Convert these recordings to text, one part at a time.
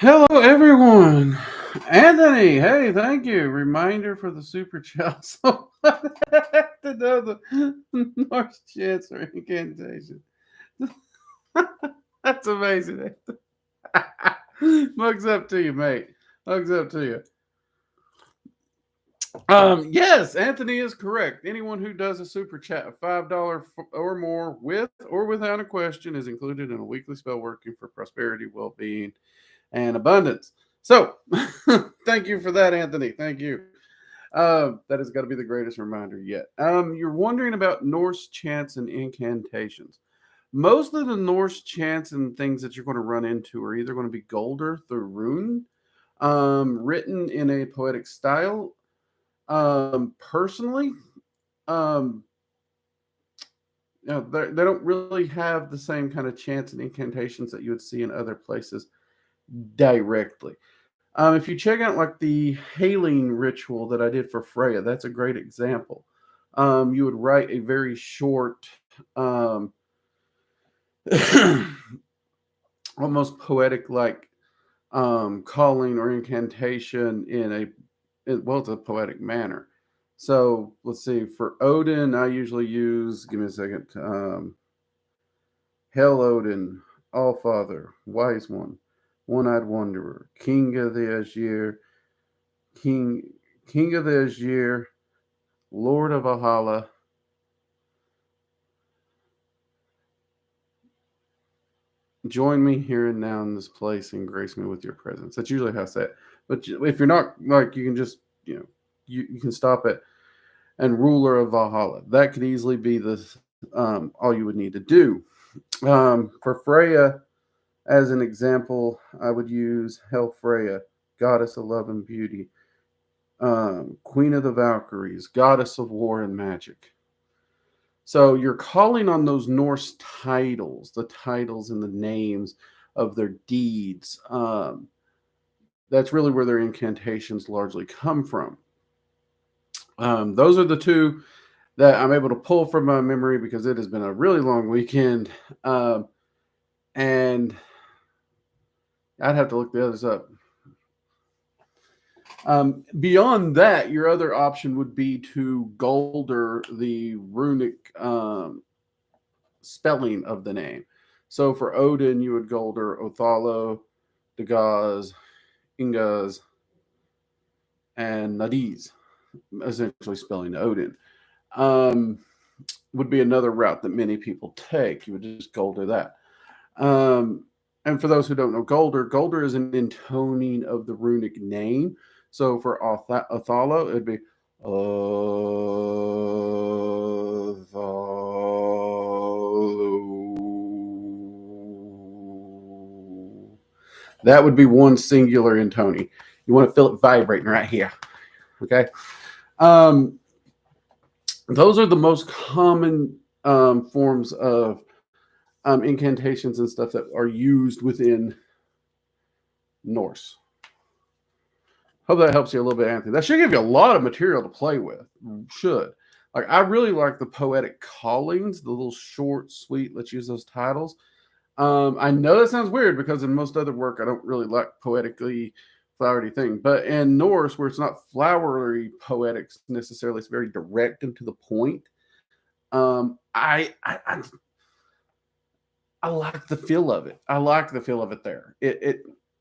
Hello, everyone. Anthony, hey, thank you. Reminder for the super chat. So I have to know the Norse chants or incantation. That's amazing. Mugs up to you, mate. Mugs up to you. Yes, Anthony is correct. Anyone who does a super chat of $5 or more with or without a question is included in a weekly spell working for prosperity, well-being, and abundance. So, thank you for that, Anthony. Thank you. That has got to be the greatest reminder yet. You're wondering about Norse chants and incantations. Most of the Norse chants and things that you're going to run into are either going to be Golder, the rune, written in a poetic style. Personally, um, they don't really have the same kind of chants and incantations that you would see in other places directly. If you check out like the hailing ritual that I did for Freya, that's a great example. You would write a very short, almost poetic like calling or incantation it's a poetic manner. So let's see. For Odin, I usually use. Give me a second. Hail Odin, All Father, Wise One, One-Eyed Wanderer, King of the Azir, King of the Azir, Lord of Valhalla. Join me here and now in this place and grace me with your presence. That's usually how I say it. But if you're not like, you can just, you can stop it. And ruler of Valhalla. That could easily be all you would need to do. For Freya, as an example, I would use Hel Freya, goddess of love and beauty, queen of the Valkyries, goddess of war and magic. So you're calling on those Norse titles, the titles and the names of their deeds. That's really where their incantations largely come from. Those are the two that I'm able to pull from my memory because it has been a really long weekend. And I'd have to look the others up. Beyond that, your other option would be to Golder the runic spelling of the name. So for Odin, you would Golder Othala, Dagaz, Ingaz, and Nadiz, essentially spelling Odin. Would be another route that many people take. You would just Golder that. And for those who don't know Golder is an intoning of the runic name. So for Othala, it'd be that would be one singular intoning. You want to feel it vibrating right here. Okay. Those are the most common forms of incantations and stuff that are used within Norse. Hope that helps you a little bit, Anthony. That should give you a lot of material to play with. Should. Like, I really like the poetic callings, the little short, sweet, let's use those titles. I know that sounds weird because in most other work, I don't really like poetically flowery thing. But in Norse, where it's not flowery poetics necessarily, it's very direct and to the point. I like the feel of it. I like the feel of it there.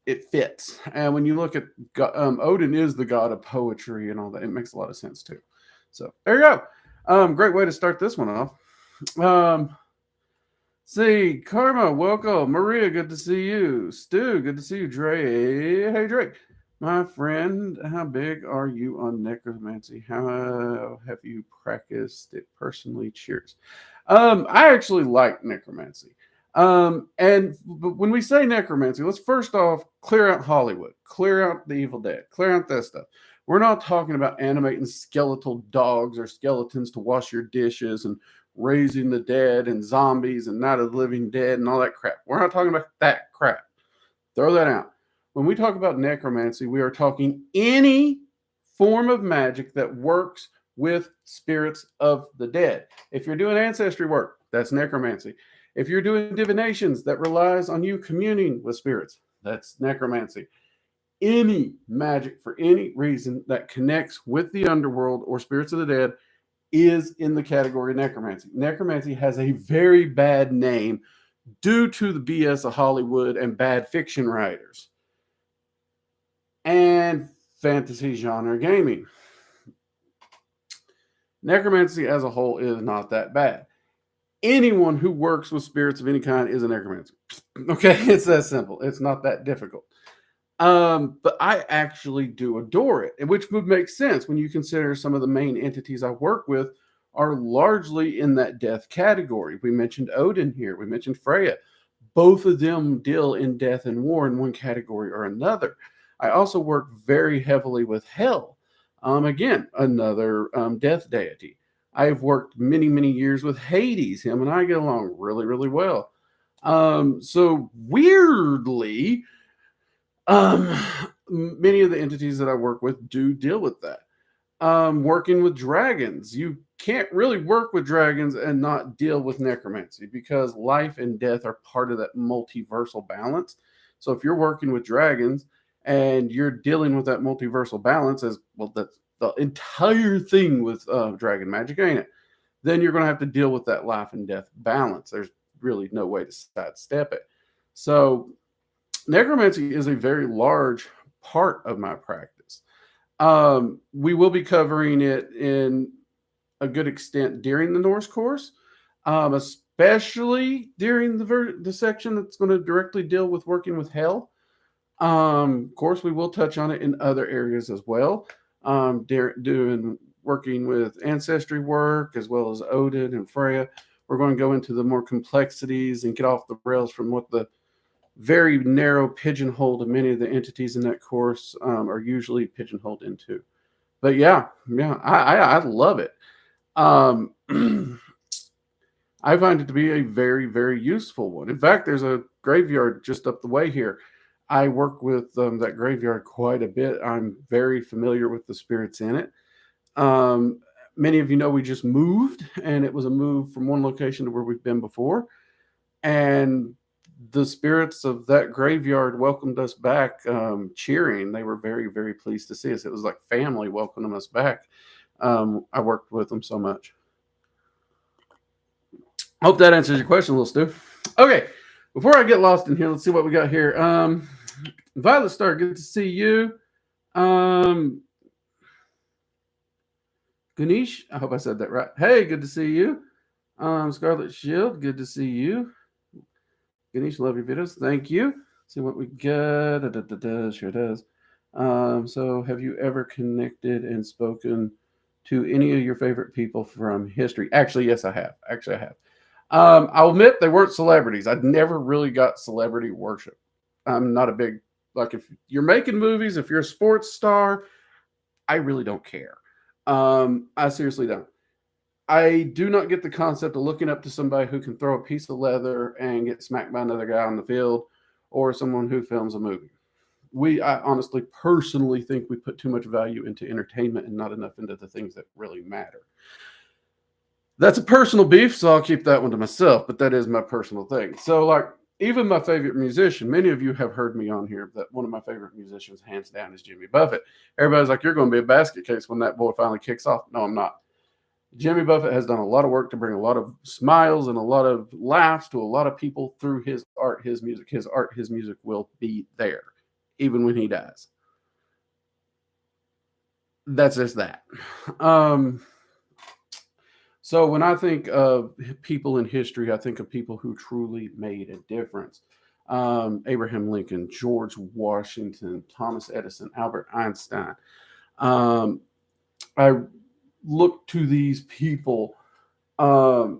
It fits. And when you look at Odin is the god of poetry and all that, it makes a lot of sense too. So there you go. Great way to start this one off. See, Karma, welcome. Maria, good to see you. Stu, good to see you. Drake, hey Drake, my friend, how big are you on necromancy? How have you practiced it personally? Cheers. I actually like necromancy. And when we say necromancy, let's first off clear out Hollywood, clear out the Evil Dead, clear out that stuff. We're not talking about animating skeletal dogs or skeletons to wash your dishes and raising the dead and zombies and Night of the Living Dead and all that crap. We're not talking about that crap. Throw that out. When we talk about necromancy, we are talking any form of magic that works with spirits of the dead. If you're doing ancestry work, that's necromancy. If you're doing divinations that relies on you communing with spirits, That's necromancy. Any magic for any reason that connects with the underworld or spirits of the dead is in the category of necromancy. Necromancy has a very bad name due to the BS of Hollywood and bad fiction writers and fantasy genre gaming. Necromancy as a whole is not that bad. Anyone who works with spirits of any kind is a necromancer. Okay, it's that simple. It's not that difficult. But I actually do adore it, which would make sense when you consider some of the main entities I work with are largely in that death category. We mentioned Odin here. We mentioned Freya. Both of them deal in death and war in one category or another. I also work very heavily with Hel. Again, another death deity. I've worked many, many years with Hades. Him and I get along really, really well. So weirdly, many of the entities that I work with do deal with that. Working with dragons, you can't really work with dragons and not deal with necromancy because life and death are part of that multiversal balance. So if you're working with dragons and you're dealing with that multiversal balance, as well, that's the entire thing with dragon magic, ain't it? Then you're going to have to deal with that life and death balance. There's really no way to sidestep it. So necromancy is a very large part of my practice. We will be covering it in a good extent during the Norse course, especially during the section that's going to directly deal with working with Hel. Of course, we will touch on it in other areas as well, doing working with ancestry work as well as Odin and Freya. We're going to go into the more complexities and get off the rails from what the very narrow pigeonhole of many of the entities in that course are usually pigeonholed into. But yeah, I love it. I find it to be a very, very useful one. In fact, there's a graveyard just up the way here. I work with that graveyard quite a bit. I'm very familiar with the spirits in it. Many of you know we just moved, and it was a move from one location to where we've been before. And the spirits of that graveyard welcomed us back, cheering. They were very, very pleased to see us. It was like family welcoming us back. I worked with them so much. Hope that answers your question, little Stu. Okay, before I get lost in here, let's see what we got here. Violet Star, good to see you. Ganesh, I hope I said that right. Hey, good to see you. Scarlet Shield, good to see you. Ganesh, love your videos. Thank you. Let's see what we got. Sure does. So, have you ever connected and spoken to any of your favorite people from history? Actually, yes, I have. I'll admit they weren't celebrities. I'd never really got celebrity worship. I'm not a big, like, if you're making movies, if you're a sports star, I really don't care. I seriously don't. I do not get the concept of looking up to somebody who can throw a piece of leather and get smacked by another guy on the field, or someone who films a movie. I honestly, personally think we put too much value into entertainment and not enough into the things that really matter. That's a personal beef, so I'll keep that one to myself, but that is my personal thing. So, like, even my favorite musician, many of you have heard me on here, that one of my favorite musicians, hands down, is Jimmy Buffett. Everybody's like, you're going to be a basket case when that boy finally kicks off. No, I'm not. Jimmy Buffett has done a lot of work to bring a lot of smiles and a lot of laughs to a lot of people through his art, his music. His art, his music will be there, even when he dies. That's just that. So when I think of people in history, I think of people who truly made a difference. Abraham Lincoln, George Washington, Thomas Edison, Albert Einstein. I look to these people. I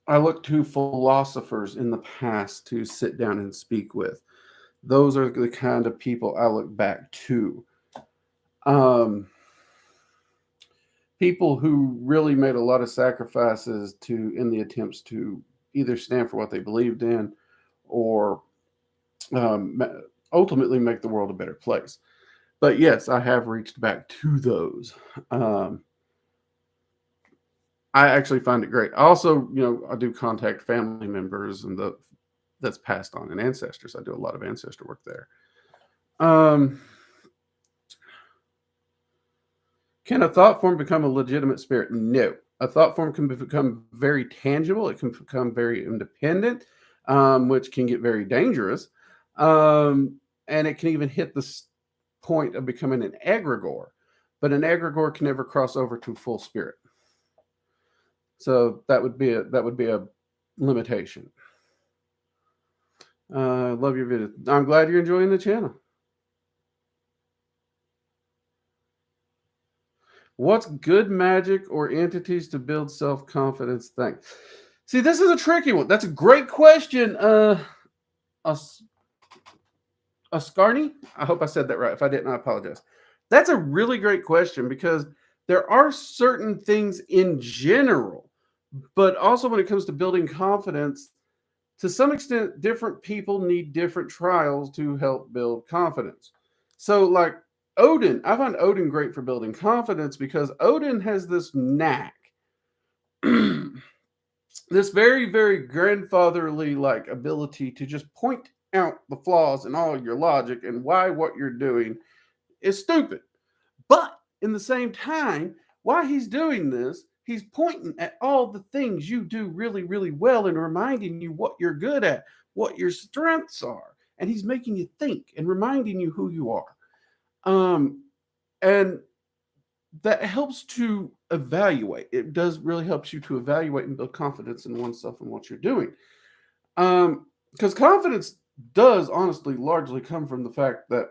look to philosophers in the past to sit down and speak with. Those are the kind of people I look back to. People who really made a lot of sacrifices in the attempts to either stand for what they believed in or ultimately make the world a better place. But yes, I have reached back to those. I actually find it great. Also, I do contact family members and the that's passed on in ancestors. I do a lot of ancestor work there. Can a thought form become a legitimate spirit? No. A thought form can become very tangible. It can become very independent, which can get very dangerous. And it can even hit the point of becoming an egregore. But an egregore can never cross over to full spirit. So that would be a limitation. Love your video. I'm glad you're enjoying the channel. What's good magic or entities to build self-confidence? Thanks. See, this is a tricky one. That's a great question. Ascarni? I hope I said that right. If I didn't, I apologize. That's a really great question because there are certain things in general, but also when it comes to building confidence, to some extent, different people need different trials to help build confidence. So, like Odin, I find Odin great for building confidence because Odin has this knack, this very, very grandfatherly like ability to just point out the flaws in all your logic and why what you're doing is stupid. But in the same time, while he's doing this, he's pointing at all the things you do really, really well and reminding you what you're good at, what your strengths are. And he's making you think and reminding you who you are. And that helps to evaluate. It does really helps you to evaluate and build confidence in oneself and what you're doing. Because confidence does honestly largely come from the fact that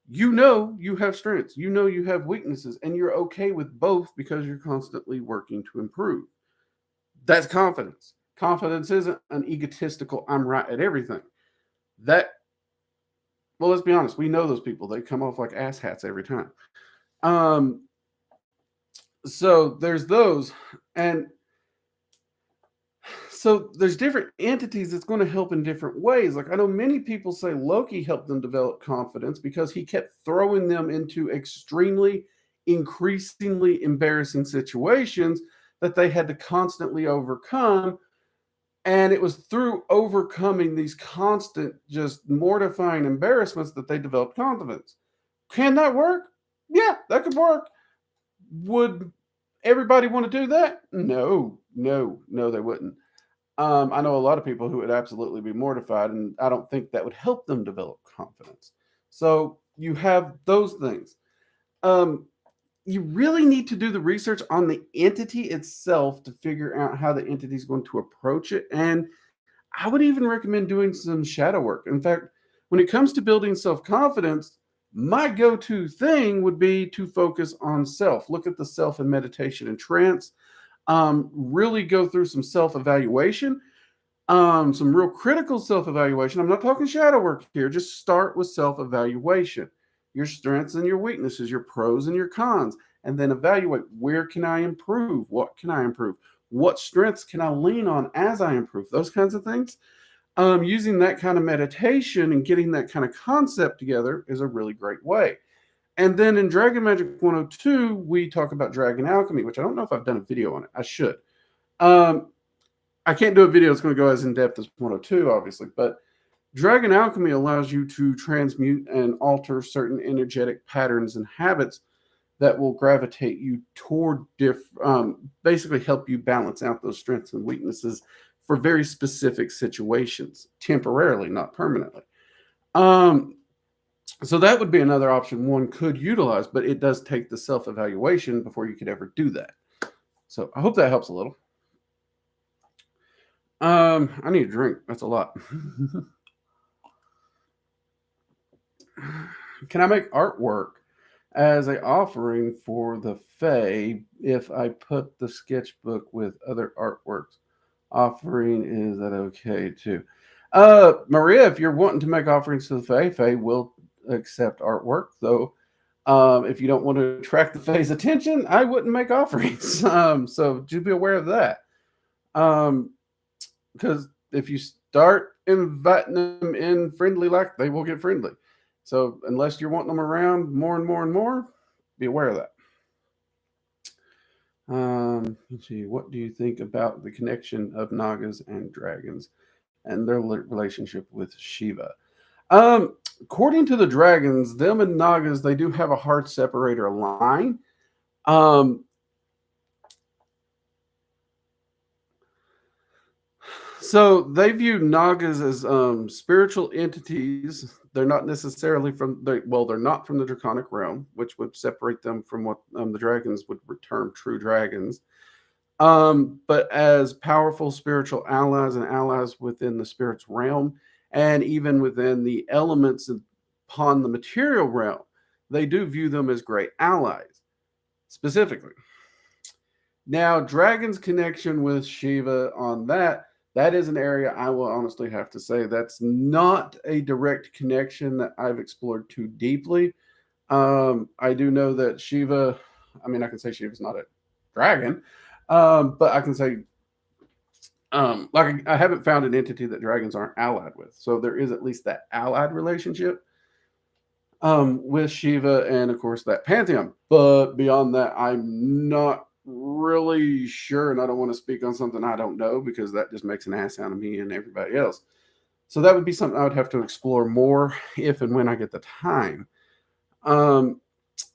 you know you have strengths, you know you have weaknesses, and you're okay with both because you're constantly working to improve. That's confidence. Confidence isn't an egotistical, I'm right at everything. Well, let's be honest, we know those people. They come off like asshats every time. So there's those, and so there's different entities that's going to help in different ways. Like I know many people say Loki helped them develop confidence because he kept throwing them into extremely, increasingly embarrassing situations that they had to constantly overcome. And it was through overcoming these constant, just mortifying embarrassments that they developed confidence. Can that work? Yeah, that could work. Would everybody want to do that? No, they wouldn't. I know a lot of people who would absolutely be mortified, and I don't think that would help them develop confidence. So you have those things. You really need to do the research on the entity itself to figure out how the entity is going to approach it. And I would even recommend doing some shadow work. In fact, when it comes to building self-confidence, my go-to thing would be to focus on self. Look at the self in meditation and trance. Really go through some self-evaluation, some real critical self-evaluation. I'm not talking shadow work here. Just start with self-evaluation, your strengths and your weaknesses, your pros and your cons, and then evaluate where can I improve? What can I improve? What strengths can I lean on as I improve? Those kinds of things. Using that kind of meditation and getting that kind of concept together is a really great way. And then in Dragon Magic 102, we talk about Dragon Alchemy, which I don't know if I've done a video on it. I should. I can't do a video that's going to go as in-depth as 102, obviously, but Dragon Alchemy allows you to transmute and alter certain energetic patterns and habits that will gravitate you toward basically help you balance out those strengths and weaknesses for very specific situations, temporarily, not permanently. So that would be another option one could utilize, but it does take the self-evaluation before you could ever do that. So I hope that helps a little. I need a drink. That's a lot. Can I make artwork as an offering for the Fae if I put the sketchbook with other artworks? Offering, is that okay too? Maria, if you're wanting to make offerings to the Fae will accept artwork, though. If you don't want to attract the Fae's attention, I wouldn't make offerings. So do be aware of that. Because if you start inviting them in friendly, like they will get friendly. So unless you're wanting them around more and more and more, be aware of that. Let's see. What do you think about the connection of Nagas and Dragons? and their relationship with Shiva. According to the dragons, them and Nagas, they do have a hard separator line. So they view Nagas as spiritual entities. They're not necessarily they're not from the draconic realm, which would separate them from what the dragons would term true dragons. But as powerful spiritual allies and allies within the spirit's realm, and even within the elements upon the material realm, they do view them as great allies, specifically. Now, Dragon's connection with Shiva on that is an area I will honestly have to say that's not a direct connection that I've explored too deeply. I do know that Shiva, I mean, I can say Shiva's not a dragon, but I can say, like, I haven't found an entity that dragons aren't allied with. So there is at least that allied relationship with Shiva and, of course, that pantheon. But beyond that, I'm not really sure, and I don't want to speak on something I don't know because that just makes an ass out of me and everybody else. So that would be something I would have to explore more if and when I get the time.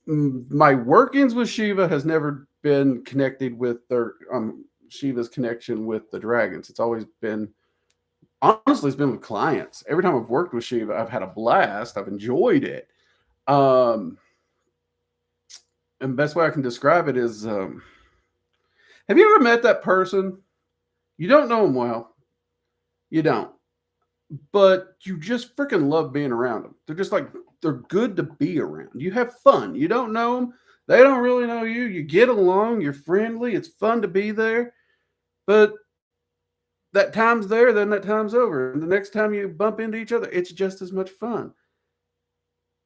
My workings with Shiva has never been connected with their Shiva's connection with the dragons. It's always been, honestly, it's been with clients. Every time I've worked with Shiva, I've had a blast. I've enjoyed it. And the best way I can describe it is, have you ever met that person? You don't know them well. You don't. But you just freaking love being around them. They're just like, they're good to be around. You have fun. You don't know them. They don't really know you. You get along. You're friendly. It's fun to be there. But that time's there, then that time's over. And the next time you bump into each other, it's just as much fun.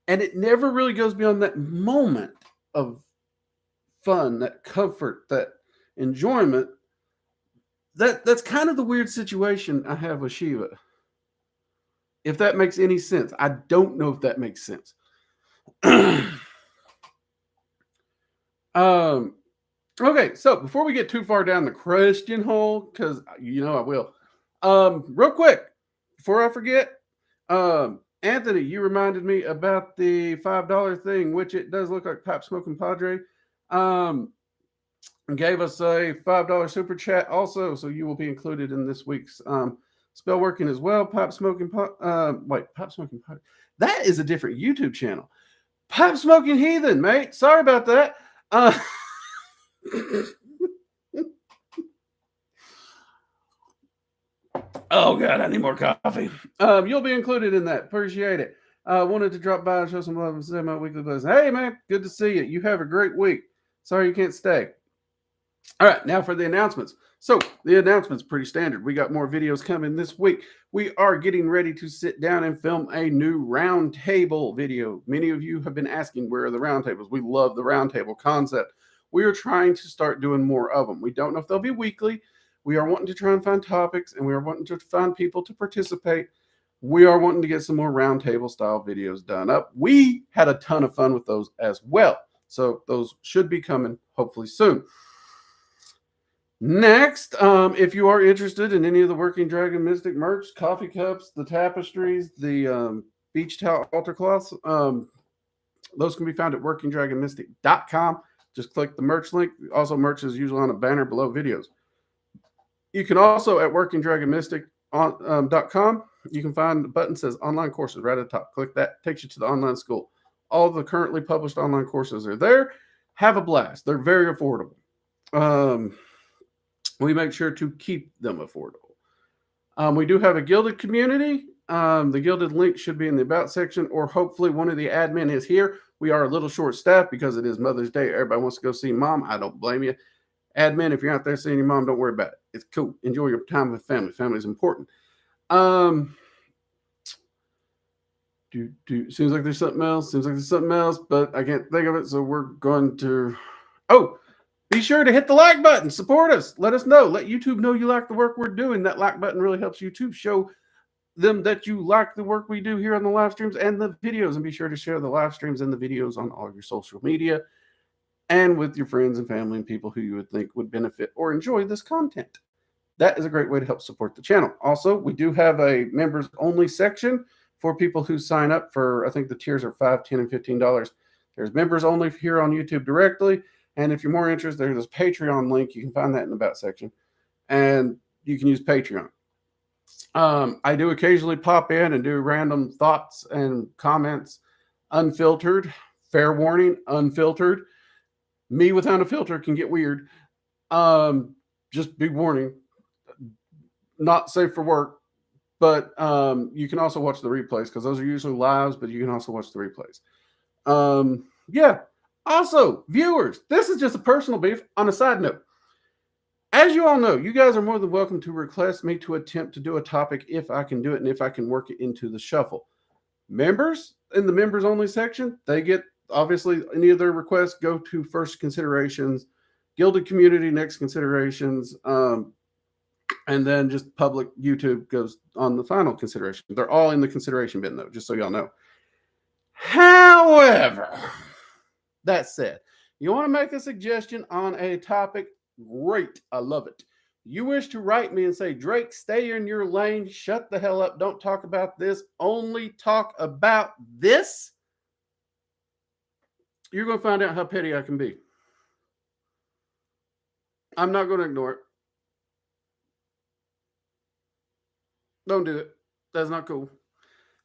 And it never really goes beyond that moment of fun, that comfort, that enjoyment. That's kind of the weird situation I have with Shiva. If that makes any sense. I don't know if that makes sense. Okay, so before we get too far down the Christian hole, because you know I will, real quick, before I forget, Anthony, you reminded me about the $5 thing, which it does look like Pipe Smoking Padre gave us a $5 super chat also, so you will be included in this week's spell working as well. Pipe Smoking Pipe Smoking Padre. That is a different YouTube channel. Pipe Smoking Heathen, mate. Sorry about that. Oh God, I need more coffee. You'll be included in that. Appreciate it. Wanted to drop by and show some love and say my weekly blessing. Hey man, good to see you. You have a great week. Sorry you can't stay. All right, now for the announcements. So the announcements pretty standard. We got more videos coming this week. We are getting ready to sit down and film a new roundtable video. Many of you have been asking, where are the roundtables? We love the roundtable concept. We are trying to start doing more of them. We don't know if they'll be weekly. We are wanting to try and find topics, and we are wanting to find people to participate. We are wanting to get some more roundtable style videos done up. We had a ton of fun with those as well. So those should be coming hopefully soon. Next, if you are interested in any of the Working Dragon Mystic merch, coffee cups, the tapestries, the beach towel altar cloths, those can be found at workingdragonmystic.com. Just click the merch link. Also, merch is usually on a banner below videos. You can also at workingdragonmystic.com, you can find the button that says online courses right at the top. Click that, takes you to the online school. All the currently published online courses are there. Have a blast. They're very affordable. We make sure to keep them affordable. We do have a gilded community. The gilded link should be in the about section, or hopefully one of the admin is here. We are a little short staffed because it is Mother's Day. Everybody wants to go see mom. I don't blame you. Admin, if you're out there seeing your mom, don't worry about it. It's cool. Enjoy your time with family. Family is important. Seems like there's something else. But I can't think of it. So we're going to, be sure to hit the like button. Support us. Let us know. Let YouTube know you like the work we're doing. That like button really helps YouTube show them that you like the work we do here on the live streams and the videos. And be sure to share the live streams and the videos on all your social media and with your friends and family and people who you would think would benefit or enjoy this content. that is a great way to help support the channel. Also, we do have a members only section for people who sign up for, I think the tiers are $5, $10, and $15. There's members only here on YouTube directly. And if you're more interested, there's a Patreon link. You can find that in the about section. And you can use Patreon. I do occasionally pop in and do random thoughts and comments, unfiltered. Fair warning, unfiltered. Me without a filter can get weird. Just big warning. Not safe for work. But you can also watch the replays because those are usually lives, but you can also watch the replays. Yeah. Also, viewers, this is just a personal beef. On a side note, as you all know, you guys are more than welcome to request me to attempt to do a topic if I can do it and if I can work it into the shuffle. Members in the members only section, they get, obviously, any of their requests go to first considerations, gilded community next considerations, and then just public YouTube goes on the final consideration. They're all in the consideration bin, though, just so y'all know. However, that said, you want to make a suggestion on a topic? Great. I love it. You wish to write me and say, Drake, stay in your lane. Shut the hell up. Don't talk about this. Only talk about this. You're going to find out how petty I can be. I'm not going to ignore it. Don't do it. That's not cool.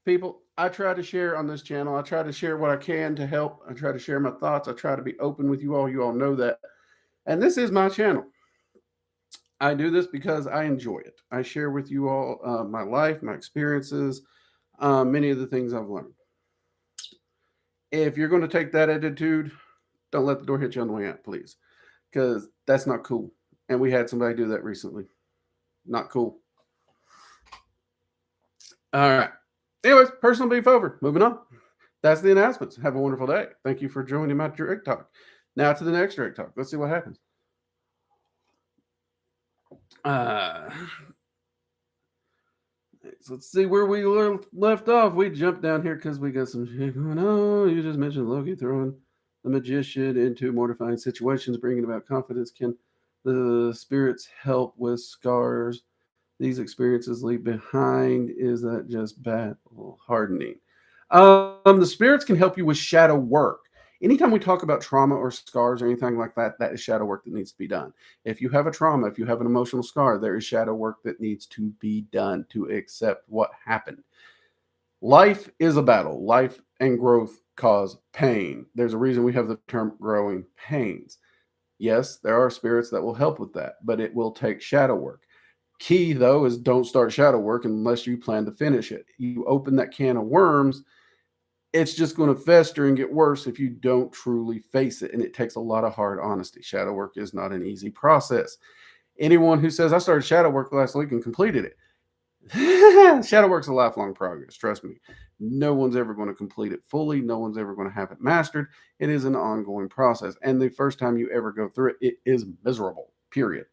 People, I try to share on this channel. I try to share what I can to help. I try to share my thoughts. I try to be open with you all. You all know that. And this is my channel. I do this because I enjoy it. I share with you all my life, my experiences, many of the things I've learned. If you're going to take that attitude, don't let the door hit you on the way out, please. Because that's not cool. And we had somebody do that recently. Not cool. All right. Anyways, personal beef over. Moving on. That's the announcements. Have a wonderful day. Thank you for joining my Drake Talk. Now to the next Drake Talk. Let's see what happens. So let's see where we left off. We jumped down here because we got some shit going on. You just mentioned Loki throwing the magician into mortifying situations, bringing about confidence. Can the spirits help with scars these experiences leave behind? Is that just battle hardening? The spirits can help you with shadow work. Anytime we talk about trauma or scars or anything like that, that is shadow work that needs to be done. If you have a trauma, if you have an emotional scar, there is shadow work that needs to be done to accept what happened. Life is a battle. Life and growth cause pain. There's a reason we have the term growing pains. Yes, there are spirits that will help with that, but it will take shadow work. Key, though, is don't start shadow work unless you plan to finish it. You open that can of worms, it's just going to fester and get worse if you don't truly face it. And it takes a lot of hard honesty. Shadow work is not an easy process. Anyone who says, I started shadow work last week and completed it. Shadow work's a lifelong progress. Trust me. No one's ever going to complete it fully. No one's ever going to have it mastered. It is an ongoing process. And the first time you ever go through it, it is miserable, period.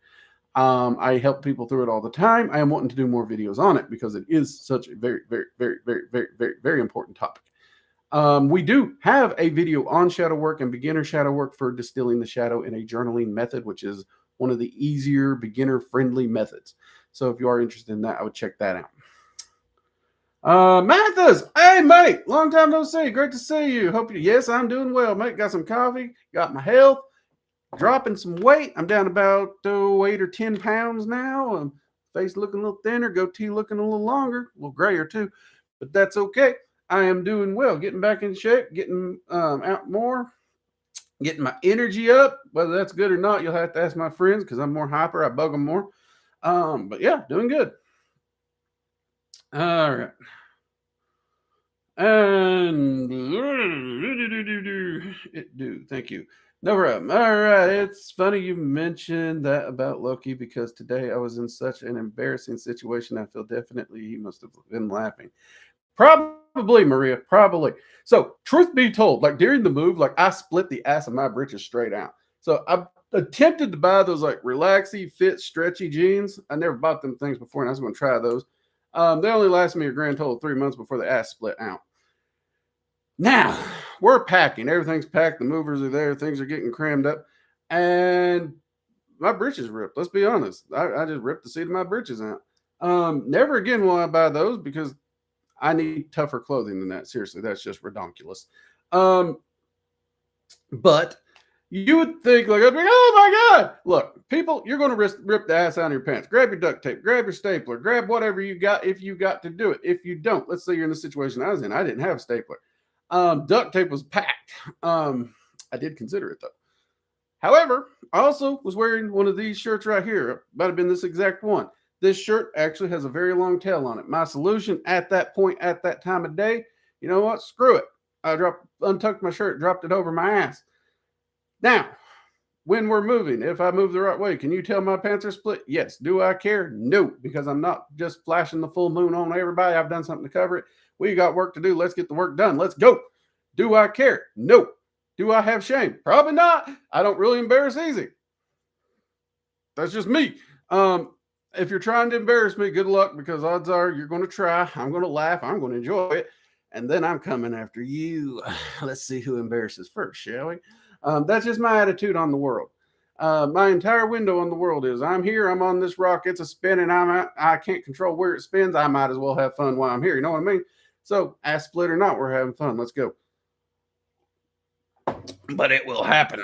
I help people through it all the time. I am wanting to do more videos on it because it is such a very, very, very, very, very, very, very important topic. We do have a video on shadow work and beginner shadow work for distilling the shadow in a journaling method, which is one of the easier beginner-friendly methods. So if you are interested in that, I would check that out. Mathis, hey mate, long time no see. Great to see you. Hope you. Yes, I'm doing well, mate. Got some coffee, got my health, dropping some weight. I'm down about 8 or 10 pounds now. Face looking a little thinner, goatee looking a little longer, a little grayer too, but that's okay. I am doing well, getting back in shape, getting out more, getting my energy up. Whether that's good or not, you'll have to ask my friends because I'm more hyper. I bug them more. But yeah, doing good. All right. And thank you. No problem. All right. It's funny you mentioned that about Loki because today I was in such an embarrassing situation. I feel definitely he must have been laughing. Probably, Maria, probably. So, truth be told, like during the move, like I split the ass of my britches straight out. So I attempted to buy those like relaxy, fit, stretchy jeans. I never bought them things before, and I was going to try those. They only lasted me a grand total of 3 months before the ass split out. Now, we're packing. Everything's packed. The movers are there. Things are getting crammed up. And my britches ripped. Let's be honest. I just ripped the seat of my britches out. Never again will I buy those because I need tougher clothing than that. Seriously, that's just redonkulous. But you would think like, I'd be, oh my God, look, people, you're going to rip the ass out of your pants. Grab your duct tape, grab your stapler, grab whatever you got if you got to do it. If you don't, let's say you're in the situation I was in, I didn't have a stapler. Duct tape was packed. I did consider it though. However, I also was wearing one of these shirts right here. It might have been this exact one. This shirt actually has a very long tail on it. My solution at that point, at that time of day, you know what? Screw it. I untucked my shirt, dropped it over my ass. Now, when we're moving, if I move the right way, can you tell my pants are split? Yes. Do I care? No, because I'm not just flashing the full moon on everybody. I've done something to cover it. We got work to do. Let's get the work done. Let's go. Do I care? No. Do I have shame? Probably not. I don't really embarrass easy. That's just me. If you're trying to embarrass me, good luck, because odds are you're going to try. I'm going to laugh. I'm going to enjoy it. And then I'm coming after you. Let's see who embarrasses first, shall we? That's just my attitude on the world. My entire window on the world is I'm here. I'm on this rock. It's a spin and I can't control where it spins. I might as well have fun while I'm here. You know what I mean? So ass split or not, we're having fun. Let's go. But it will happen.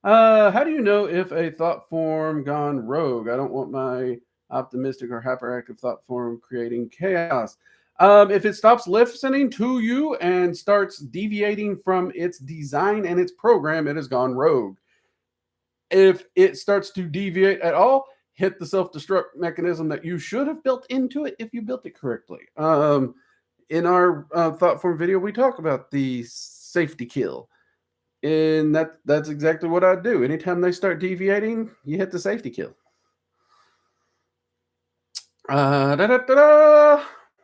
How do you know if a thought form gone rogue? I don't want my optimistic or hyperactive thought form creating chaos. If it stops listening to you and starts deviating from its design and its program, it has gone rogue. If it starts to deviate at all, hit the self-destruct mechanism that you should have built into it if you built it correctly. In our thought form video, we talk about the safety kill. And that's exactly what I do. Anytime they start deviating, you hit the safety kill.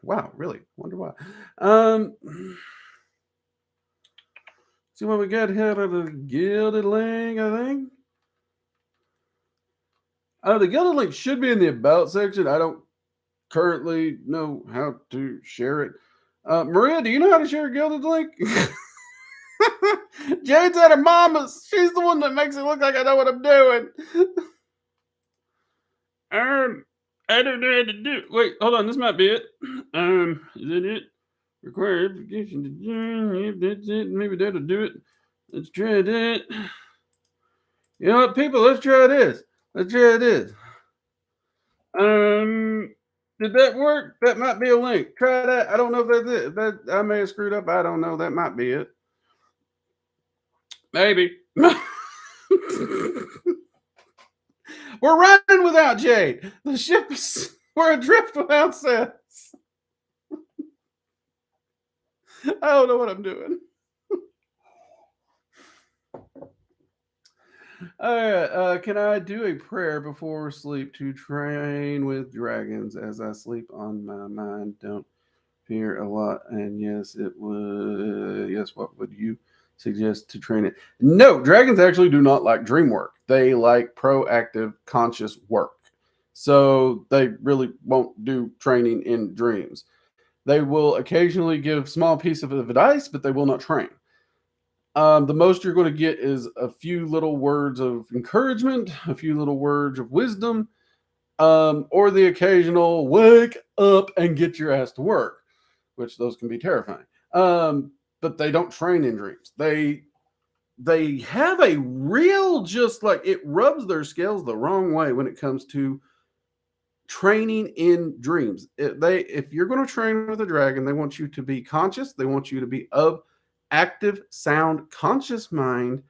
Wow, really? Wonder why. See what we got here of the Gilded Link, I think. The Gilded Link should be in the About section. I don't currently know how to share it. Maria, do you know how to share a Gilded Link? Jade's at her mama's. She's the one that makes it look like I know what I'm doing. I don't know how to do it. Wait, hold on. This might be it. Is that it? Require application to join. If that's it, maybe that'll do it. Let's try that. You know what, people? Let's try this. Let's try this. Did that work? That might be a link. Try that. I don't know if that's it. I may have screwed up. I don't know. That might be it. Maybe. We're running without Jade. The ship is, we're adrift without Seth. I don't know what I'm doing. All right. Can I do a prayer before sleep to train with dragons as I sleep on my mind? Don't fear a lot. And yes, it would. Yes, what would you suggest to train it? No, dragons actually do not like dream work. They like proactive, conscious work. So they really won't do training in dreams. They will occasionally give small piece of advice, but they will not train. The most you're going to get is a few little words of encouragement, a few little words of wisdom, or the occasional wake up and get your ass to work, which those can be terrifying. But they don't train in dreams. They have a real, just like, it rubs their scales the wrong way when it comes to training in dreams. If you're going to train with a dragon, they want you to be conscious. They want you to be of active, sound, conscious mind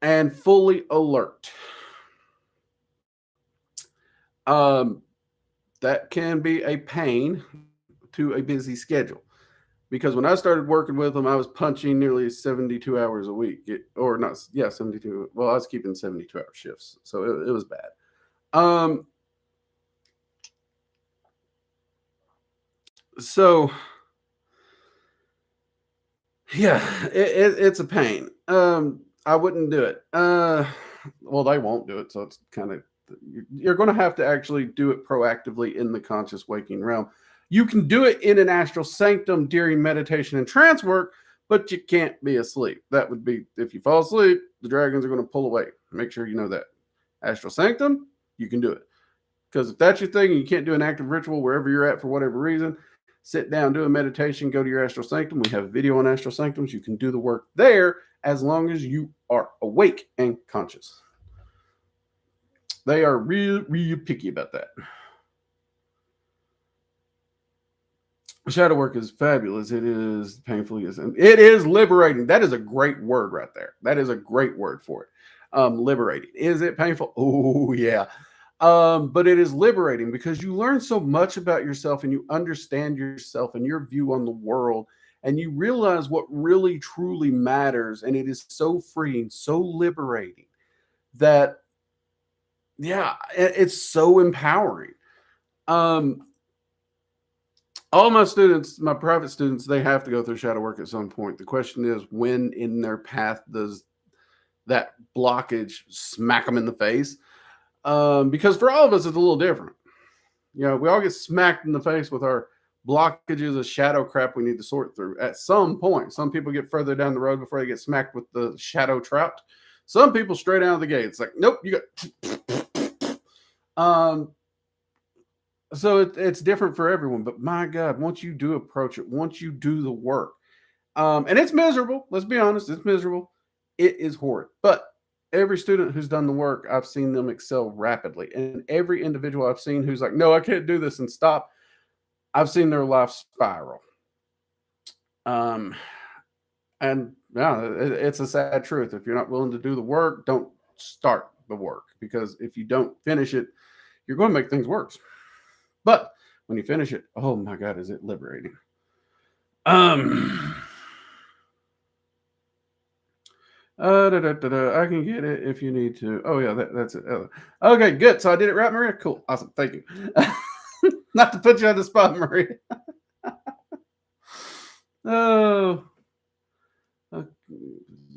and fully alert. That can be a pain to a busy schedule. Because when I started working with them, I was punching nearly 72 hours a week. 72. Well, I was keeping 72-hour shifts. So it was bad. So, yeah, it's a pain. I wouldn't do it. Well, they won't do it. So it's kind of, you're going to have to actually do it proactively in the conscious waking realm. You can do it in an astral sanctum during meditation and trance work, but you can't be asleep. That would be, if you fall asleep, the dragons are going to pull away. Make sure you know that. Astral Sanctum, you can do it. Because if that's your thing and you can't do an active ritual wherever you're at for whatever reason, sit down, do a meditation, go to your Astral Sanctum. We have a video on Astral Sanctums. You can do the work there as long as you are awake and conscious. They are real picky about that. Shadow work is fabulous. It is painfully, it is liberating. That is a great word right there. That is a great word for it. Liberating. Is it painful? Oh, yeah. But it is liberating because you learn so much about yourself and you understand yourself and your view on the world, and you realize what really truly matters. And it is so freeing, so liberating that, yeah, it's so empowering. All my students, my private students, they have to go through shadow work at some point. The question is, when in their path does that blockage smack them in the face? Because for all of us, it's a little different. You know, we all get smacked in the face with our blockages of shadow crap we need to sort through at some point. Some people get further down the road before they get smacked with the shadow trout. Some people straight out of the gate. It's like, nope, you got. So it's different for everyone. But my God, once you do approach it, once you do the work, and it's miserable. Let's be honest, it's miserable. It is horrid. But every student who's done the work, I've seen them excel rapidly. And every individual I've seen who's like, no, I can't do this and stop, I've seen their life spiral. And yeah, it's a sad truth. If you're not willing to do the work, don't start the work, because if you don't finish it, you're going to make things worse. But when you finish it, oh my God, is it liberating? I can get it if you need to. Oh yeah, that's it. Okay, good. So I did it right, Maria. Cool, awesome. Thank you. Not to put you on the spot, Maria. Oh,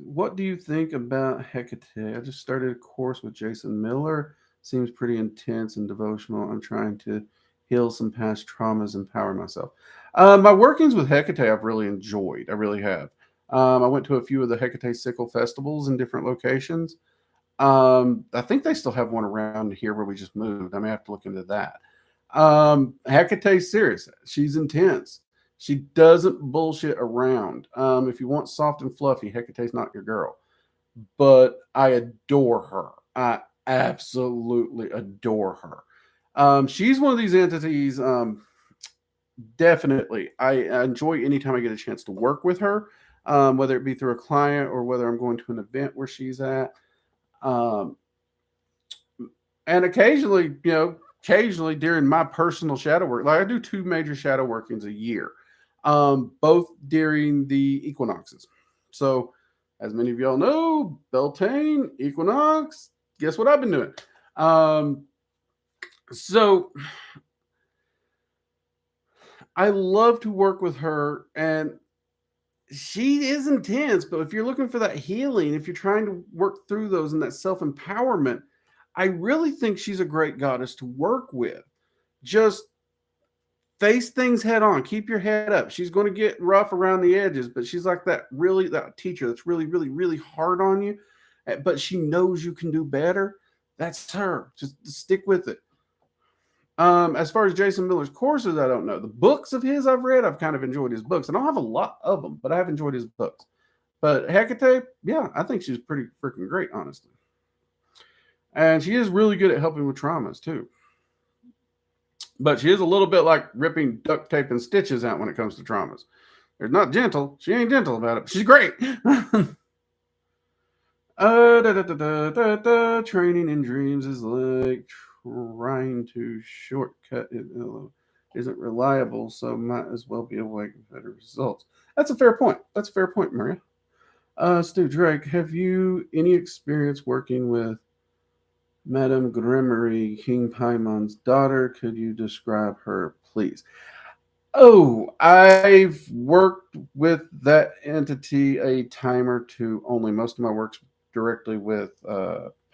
what do you think about Hecate? I just started a course with Jason Miller. Seems pretty intense and devotional. I'm trying to heal some past traumas, empower myself. My workings with Hecate, I've really enjoyed. I really have. I went to a few of the Hecate Sickle festivals in different locations. I think they still have one around here where we just moved. I may have to look into that. Hecate's serious. She's intense. She doesn't bullshit around. If you want soft and fluffy, Hecate's not your girl. But I adore her. I absolutely adore her. She's one of these entities. Definitely, I enjoy anytime I get a chance to work with her, whether it be through a client or whether I'm going to an event where she's at. And occasionally, occasionally during my personal shadow work, like I do 2 major shadow workings a year, both during the equinoxes. So, as many of y'all know, Beltane, equinox, guess what I've been doing? So I love to work with her, and she is intense, but if you're looking for that healing, if you're trying to work through those and that self-empowerment, I really think she's a great goddess to work with. Just face things head on. Keep your head up. She's going to get rough around the edges, but she's like that teacher that's really, really, really hard on you, but she knows you can do better. That's her. Just stick with it. As far as Jason Miller's courses, I don't know. The books of his I've read, I've kind of enjoyed his books. I don't have a lot of them, but I have enjoyed his books. But Hecate, yeah, I think she's pretty freaking great, honestly. And she is really good at helping with traumas, too. But she is a little bit like ripping duct tape and stitches out when it comes to traumas. They're not gentle. She ain't gentle about it, but she's great. Training in dreams is like trying to shortcut it isn't reliable, so might as well be awake with better results. That's a fair point. That's a fair point, Maria. Stu Drake, have you any experience working with Madame Gremory, King Paimon's daughter? Could you describe her, please? Oh, I've worked with that entity a time or two only. Most of my work's directly with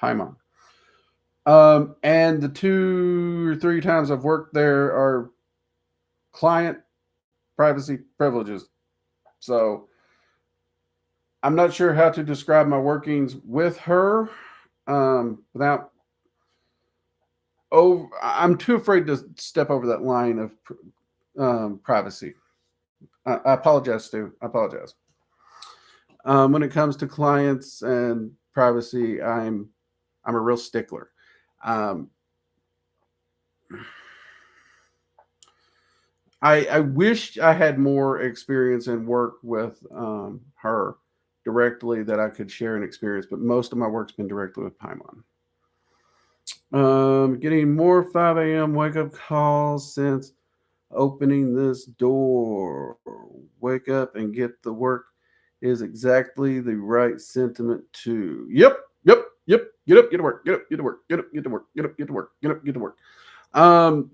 Paimon. And the 2 or 3 times I've worked there are client privacy privileges. So I'm not sure how to describe my workings with her without over. I'm too afraid to step over that line of privacy. I apologize, Stu. I apologize. When it comes to clients and privacy, I'm a real stickler. Um, I wish I had more experience and work with her directly that I could share an experience, but most of my work's been directly with Paimon. Getting more 5 a.m. wake up calls since opening this door. Wake up and get the work is exactly the right sentiment too. Yep. Get up, get to work, get up, get to work, get up, get to work, get up, get to work, get up, get to work.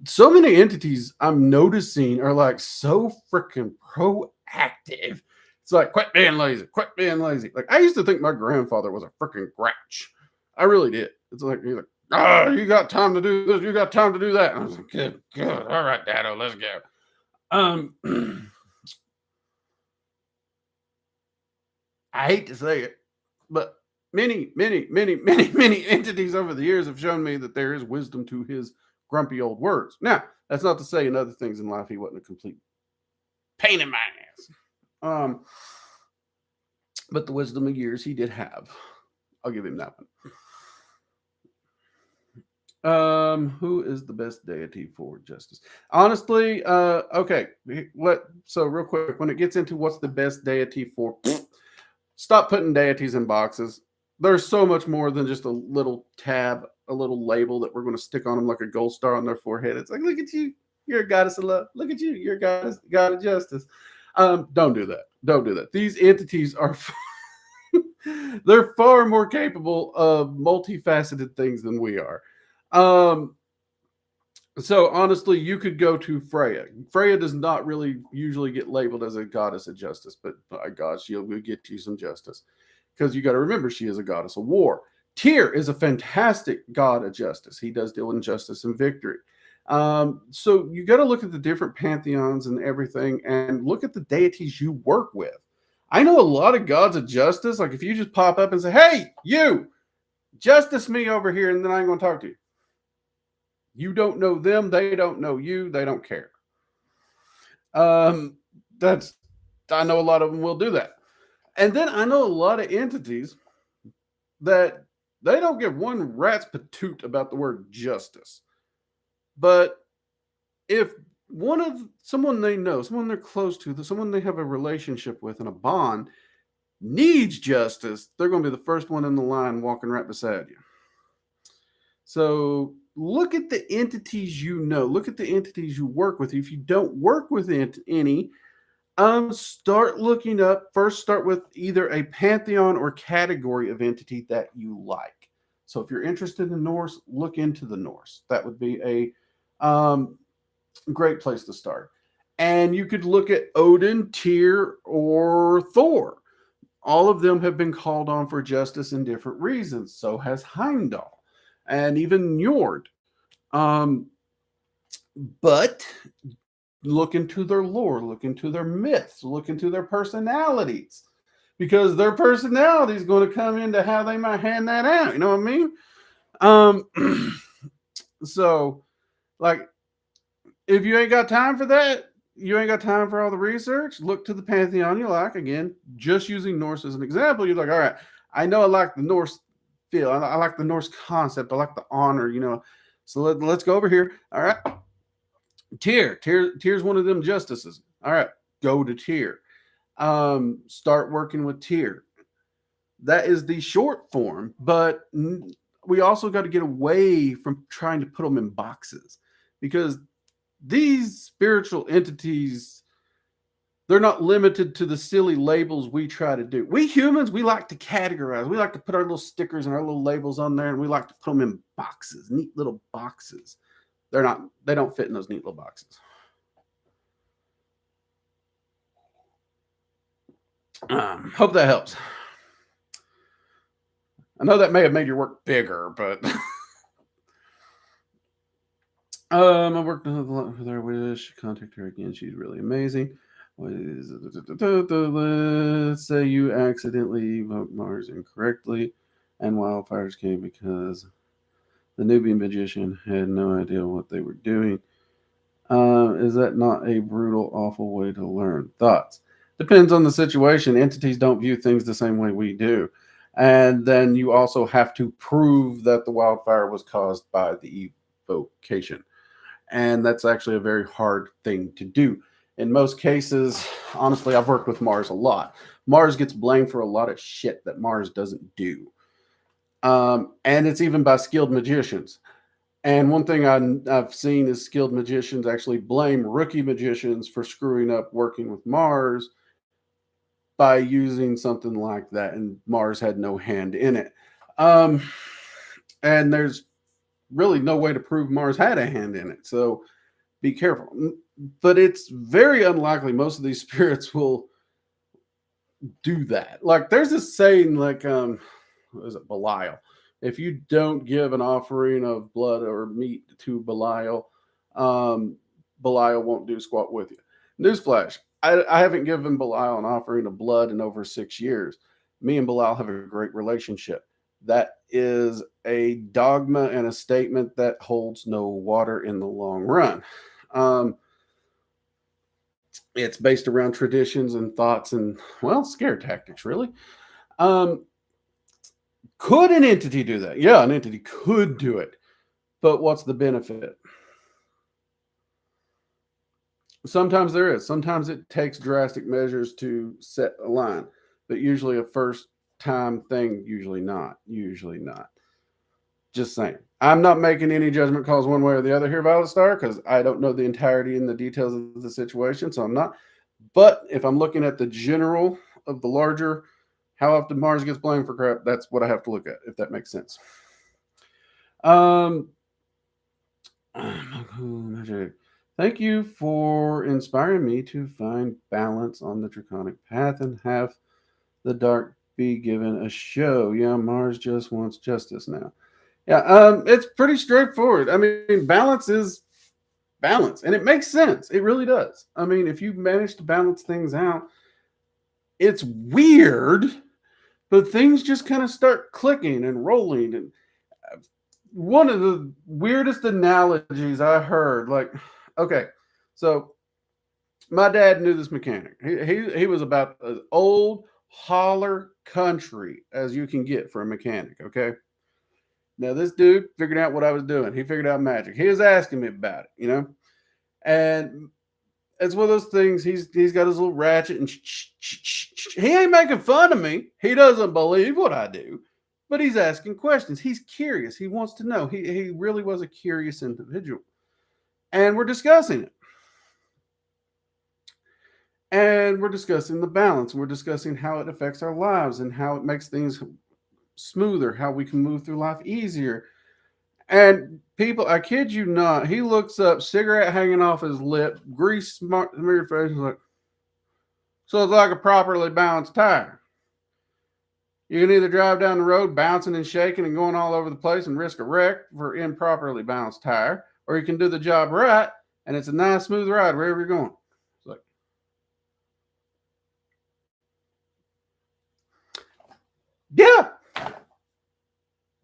So many entities I'm noticing are like so freaking proactive. It's like, quit being lazy, quit being lazy. Like, I used to think my grandfather was a freaking grouch. I really did. It's like, he's like, oh, you got time to do this, you got time to do that. And I was like, good. All right, Dado, let's go. I hate to say it, but many entities over the years have shown me that there is wisdom to his grumpy old words. Now, that's not to say in other things in life he wasn't a complete pain in my ass. But the wisdom of years he did have. I'll give him that one. Who is the best deity for justice? Honestly, okay. So real quick, when it gets into what's the best deity for, stop putting deities in boxes. There's so much more than just a little tab, a little label that we're going to stick on them like a gold star on their forehead. It's like, look at you, you're a goddess of love. Look at you, you're a goddess, god of justice. Don't do that. Don't do that. These entities are they're far more capable of multifaceted things than we are. So honestly, you could go to Freya. Freya does not really usually get labeled as a goddess of justice, but by God, she'll get you some justice. Because you got to remember, she is a goddess of war. Tyr is a fantastic god of justice. He does deal in justice and victory. So you got to look at the different pantheons and everything and look at the deities you work with. I know a lot of gods of justice. Like if you just pop up and say, hey, you, justice me over here, and then I ain't going to talk to you. You don't know them. They don't know you. They don't care. That's, I know a lot of them will do that. And then I know a lot of entities that they don't give one rat's patoot about the word justice. But if someone they know, someone they're close to, someone they have a relationship with and a bond needs justice, they're going to be the first one in the line walking right beside you. So look at the entities you know. Look at the entities you work with. If you don't work with any, start looking up. First, start with either a pantheon or category of entity that you like. So if you're interested in Norse, look into the Norse. That would be a great place to start. And you could look at Odin, Tyr, or Thor. All of them have been called on for justice in different reasons. So has Heimdall and even Njord. But look into their lore, look into their myths, look into their personalities, because their personality is going to come into how they might hand that out. You know what I mean? So, like, if you ain't got time for that, you ain't got time for all the research, look to the pantheon you like. Again, just using Norse as an example, you're like, all right, I know I like the Norse feel. I like the Norse concept. I like the honor, you know. So let's go over here. All right. Tyr's one of them justices. All right, go to Tyr. Start working with Tyr. That is the short form, but we also got to get away from trying to put them in boxes, because these spiritual entities, they're not limited to the silly labels we try to do. We humans, we like to categorize. We like to put our little stickers and our little labels on there, and we like to put them in boxes, neat little boxes. They don't fit in those neat little boxes. Hope that helps. I know that may have made your work bigger, but I worked with her. Wish, contact her again. She's really amazing. Let's say you accidentally evoked Mars incorrectly, and wildfires came because the Nubian magician had no idea what they were doing. Is that not a brutal, awful way to learn? Thoughts? Depends on the situation. Entities don't view things the same way we do. And then you also have to prove that the wildfire was caused by the evocation. And that's actually a very hard thing to do. In most cases, honestly, I've worked with Mars a lot. Mars gets blamed for a lot of shit that Mars doesn't do. And it's even by skilled magicians. And one thing I've seen is skilled magicians actually blame rookie magicians for screwing up working with Mars by using something like that. And Mars had no hand in it. And there's really no way to prove Mars had a hand in it. So be careful. But it's very unlikely most of these spirits will do that. Like there's this saying, like, what is it, Belial? If you don't give an offering of blood or meat to Belial, Belial won't do squat with you. Newsflash, I haven't given Belial an offering of blood in over 6 years. Me and Belial have a great relationship. That is a dogma and a statement that holds no water in the long run. It's based around traditions and thoughts and, well, scare tactics, really. Could an entity do that? Yeah, an entity could do it. But what's the benefit? Sometimes there is. Sometimes it takes drastic measures to set a line. But usually a first time thing, usually not. Usually not. Just saying. I'm not making any judgment calls one way or the other here, Violet Star, because I don't know the entirety and the details of the situation, so I'm not. But if I'm looking at the general of the larger, how often Mars gets blamed for crap, that's what I have to look at, if that makes sense. Magic. Thank you for inspiring me to find balance on the draconic path and have the dark be given a show. Yeah, Mars just wants justice now. Yeah, it's pretty straightforward. I mean, balance is balance, and it makes sense. It really does. I mean, if you manage to balance things out, it's weird, but things just kind of start clicking and rolling. And one of the weirdest analogies I heard, like, okay, so my dad knew this mechanic. He was about as old holler country as you can get for a mechanic. Okay. Now, this dude figured out what I was doing. He figured out magic. He was asking me about it, and it's one of those things. He's got his little ratchet, and he ain't making fun of me. He doesn't believe what I do, but he's asking questions. He's curious. He wants to know. He really was a curious individual, and we're discussing it. And we're discussing the balance. We're discussing how it affects our lives and how it makes things smoother, how we can move through life easier. And people, I kid you not, he looks up, cigarette hanging off his lip, grease smeared face, and like, so it's like a properly balanced tire. You can either drive down the road bouncing and shaking and going all over the place and risk a wreck for improperly balanced tire, or you can do the job right and it's a nice smooth ride wherever you're going. It's like, yeah.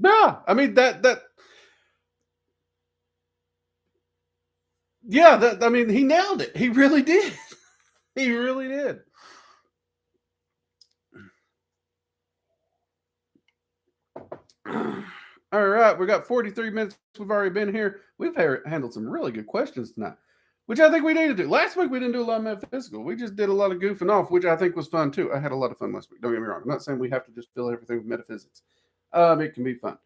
Yeah, I mean that yeah, that I mean he nailed it. He really did. He really did. All right, we got 43 minutes. We've already been here. We've handled some really good questions tonight, which I think we need to do. Last week we didn't do a lot of metaphysical. We just did a lot of goofing off, which I think was fun too. I had a lot of fun last week. Don't get me wrong. I'm not saying we have to just fill everything with metaphysics. It can be fun.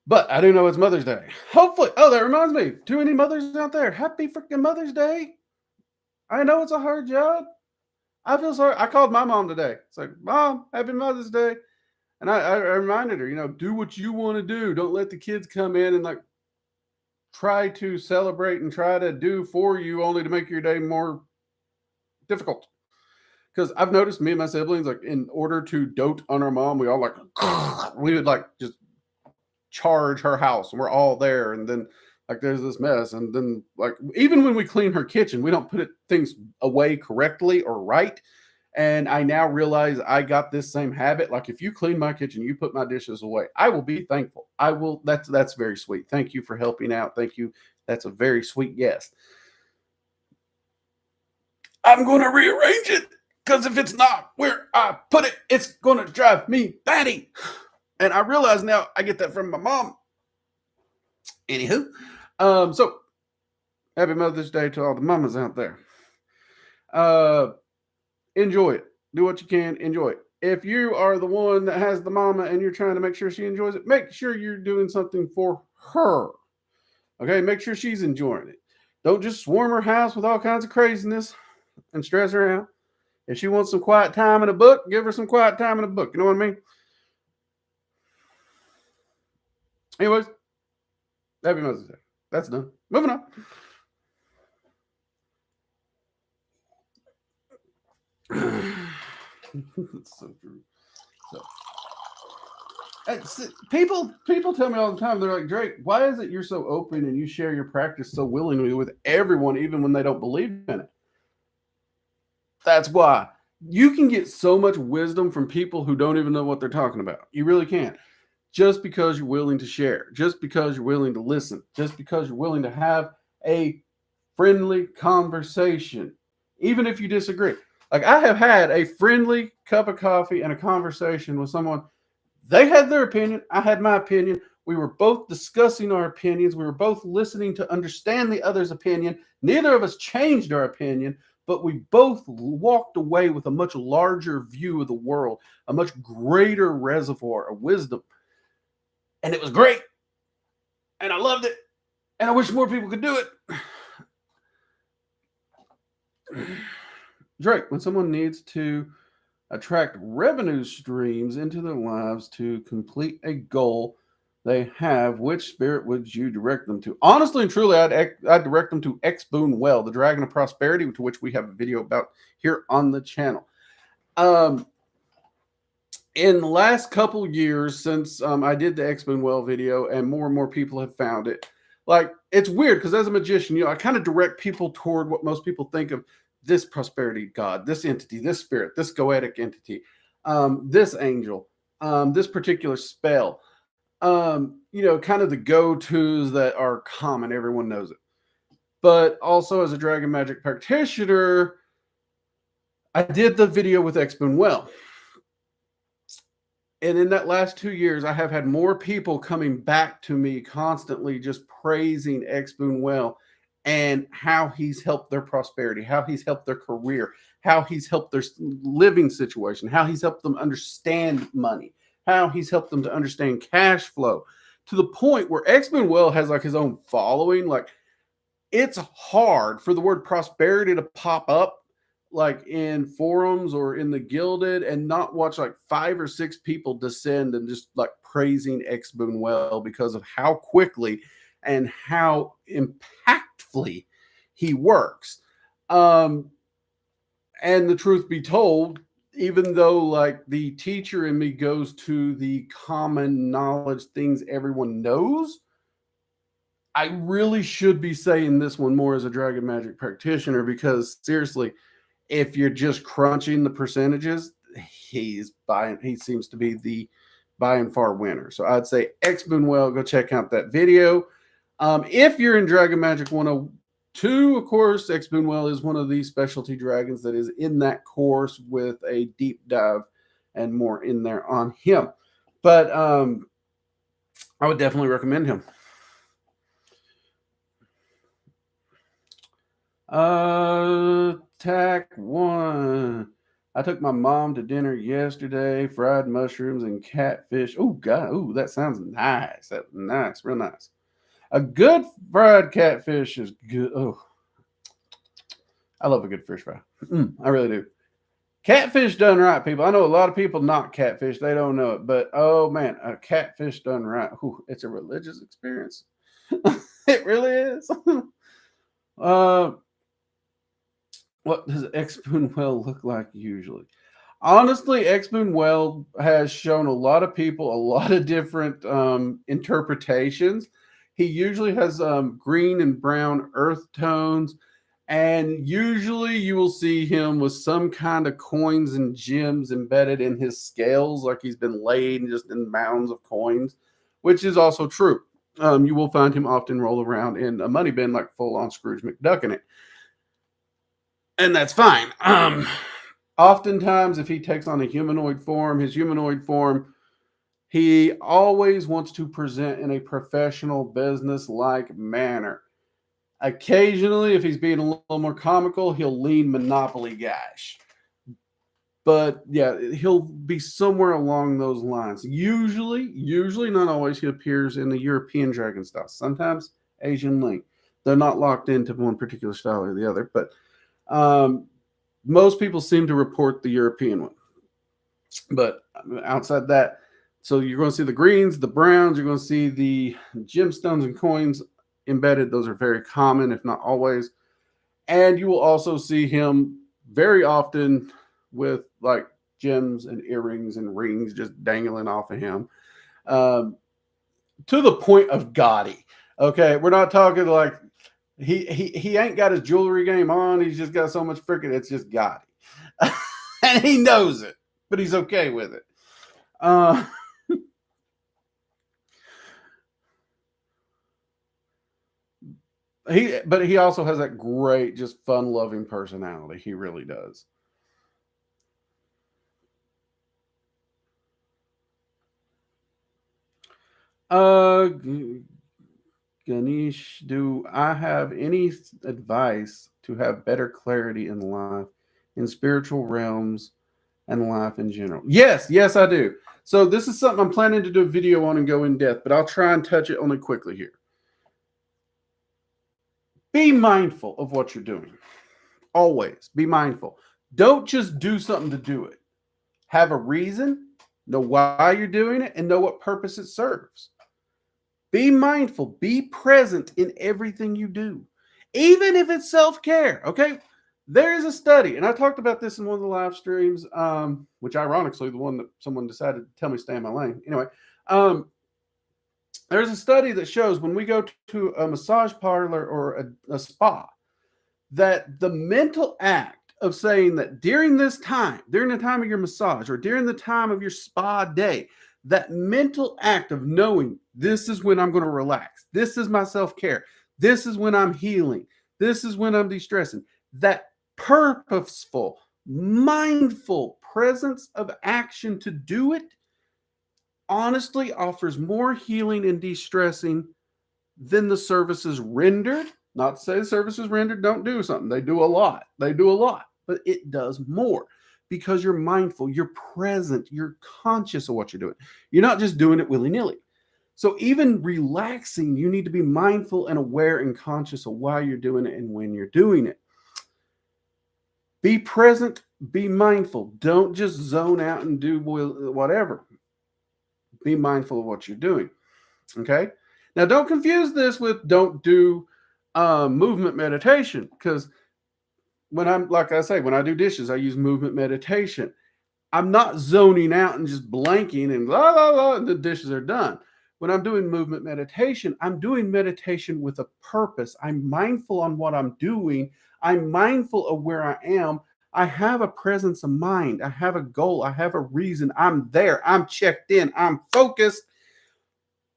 But I do know it's Mother's Day. Hopefully, that reminds me. To any mothers out there, happy freaking Mother's Day. I know it's a hard job. I feel sorry. I called my mom today. It's like, Mom, happy Mother's Day. And I reminded her, do what you want to do. Don't let the kids come in and like try to celebrate and try to do for you only to make your day more difficult. Because I've noticed me and my siblings, like in order to dote on our mom, we all like, we would like just charge her house and we're all there. And then Like there's this mess. And then like, even when we clean her kitchen, we don't put things away correctly or right. And I now realize I got this same habit. Like if you clean my kitchen, you put my dishes away, I will be thankful. I will. That's very sweet. Thank you for helping out. Thank you. That's a very sweet yes. I'm going to rearrange it because if it's not where I put it, it's going to drive me batty. And I realize now I get that from my mom. Anywho, so happy Mother's Day to all the mamas out there. Enjoy it. Do what you can. Enjoy it. If you are the one that has the mama and you're trying to make sure she enjoys it, make sure you're doing something for her. Okay, make sure she's enjoying it. Don't just swarm her house with all kinds of craziness and stress her out. If she wants some quiet time in a book, give her some quiet time in a book. You know what I mean? Anyways, happy Mother's Day. That's done. Moving on. That's so true. So, people tell me all the time, they're like, Drake, why is it you're so open and you share your practice so willingly with everyone, even when they don't believe in it? That's why. You can get so much wisdom from people who don't even know what they're talking about. You really can. Just because you're willing to share, just because you're willing to listen, just because you're willing to have a friendly conversation, even if you disagree. Like I have had a friendly cup of coffee and a conversation with someone. They had their opinion. I had my opinion. We were both discussing our opinions. We were both listening to understand the other's opinion. Neither of us changed our opinion, but we both walked away with a much larger view of the world, a much greater reservoir of wisdom. And it was great. And I loved it. And I wish more people could do it. Drake, when someone needs to attract revenue streams into their lives to complete a goal they have, which spirit would you direct them to? Honestly and truly, I'd direct them to X-Boon Well, the Dragon of Prosperity, to which we have a video about here on the channel. In the last couple years since I did the X-Boon Well video, and more people have found it, like it's weird because as a magician, I kind of direct people toward what most people think of this prosperity god, this entity, this spirit, this goetic entity, this angel, this particular spell, kind of the go-tos that are common. Everyone knows it. But also as a dragon magic practitioner, I did the video with X-Boon Well. And in that last 2 years, I have had more people coming back to me constantly just praising X-Boon Well and how he's helped their prosperity, how he's helped their career, how he's helped their living situation, how he's helped them understand money, how he's helped them to understand cash flow, to the point where X-Boon Well has like his own following. Like it's hard for the word prosperity to pop up like in forums or in the Gilded and not watch like 5 or 6 people descend and just like praising X-Boon Well because of how quickly and how impactfully he works. And the truth be told, even though like the teacher in me goes to the common knowledge things everyone knows, I really should be saying this one more as a dragon magic practitioner, because seriously, if you're just crunching the percentages, he seems to be the by and far winner. So I'd say X-Boon Well, go check out that video. If you're in Dragon Magic 102, of course, X-Boon Well is one of the specialty dragons that is in that course with a deep dive and more in there on him. But I would definitely recommend him. Tack 1. I took my mom to dinner yesterday, fried mushrooms and catfish. Oh, God. Oh, that sounds nice. That's nice. Real nice. A good fried catfish is good. Oh, I love a good fish fry. I really do. Catfish done right, people. I know a lot of people not catfish. They don't know it. But, oh, man, a catfish done right. Ooh, it's a religious experience. It really is. What does X-Boon Well look like usually? Honestly, X-Boon Well has shown a lot of people a lot of different interpretations. He usually has green and brown earth tones. And usually you will see him with some kind of coins and gems embedded in his scales, like he's been laid just in mounds of coins, which is also true. You will find him often roll around in a money bin like full-on Scrooge McDuck in it. And that's fine. Oftentimes, if he takes on a humanoid form, his humanoid form, he always wants to present in a professional, business-like manner. Occasionally, if he's being a little more comical, he'll lean Monopoly gash. But yeah, he'll be somewhere along those lines. Usually, not always, he appears in the European dragon style. Sometimes Asian link. They're not locked into one particular style or the other, but most people seem to report the European one. But outside that, so you're going to see the greens, the browns, you're going to see the gemstones and coins embedded. Those are very common, if not always. And you will also see him very often with like gems and earrings and rings just dangling off of him, to the point of gaudy. Okay, we're not talking like he ain't got his jewelry game on. He's just got so much freaking, it's just gaudy. And he knows it, but he's okay with it. But he also has that great, just fun-loving personality. He really does. Ganesh, do I have any advice to have better clarity in life, in spiritual realms, and life in general? Yes, I do. So this is something I'm planning to do a video on and go in depth, but I'll try and touch it only quickly here. Be mindful of what you're doing. Always be mindful. Don't just do something to do it. Have a reason, know why you're doing it, and know what purpose it serves. Be mindful. Be present in everything you do, even if it's self-care. Okay, there is a study, and I talked about this in one of the live streams, which ironically, the one that someone decided to tell me stay in my lane. Anyway, there's a study that shows when we go to a massage parlor or a spa, that the mental act of saying that during the time of your massage or during the time of your spa day, that mental act of knowing this is when I'm going to relax, this is my self-care, this is when I'm healing, this is when I'm de-stressing, that purposeful, mindful presence of action to do it honestly offers more healing and de-stressing than the services rendered. Not to say the services rendered don't do something. They do a lot. But it does more because you're mindful, you're present, you're conscious of what you're doing. You're not just doing it willy-nilly. So even relaxing, you need to be mindful and aware and conscious of why you're doing it and when you're doing it. Be present, be mindful. Don't just zone out and do whatever. Be mindful of what you're doing. Okay? Now, don't confuse this with don't do movement meditation, because when I do dishes, I use movement meditation. I'm not zoning out and just blanking and blah, blah, blah, and the dishes are done. When I'm doing movement meditation, I'm doing meditation with a purpose. I'm mindful on what I'm doing. I'm mindful of where I am. I have a presence of mind. I have a goal. I have a reason. I'm there. I'm checked in. I'm focused.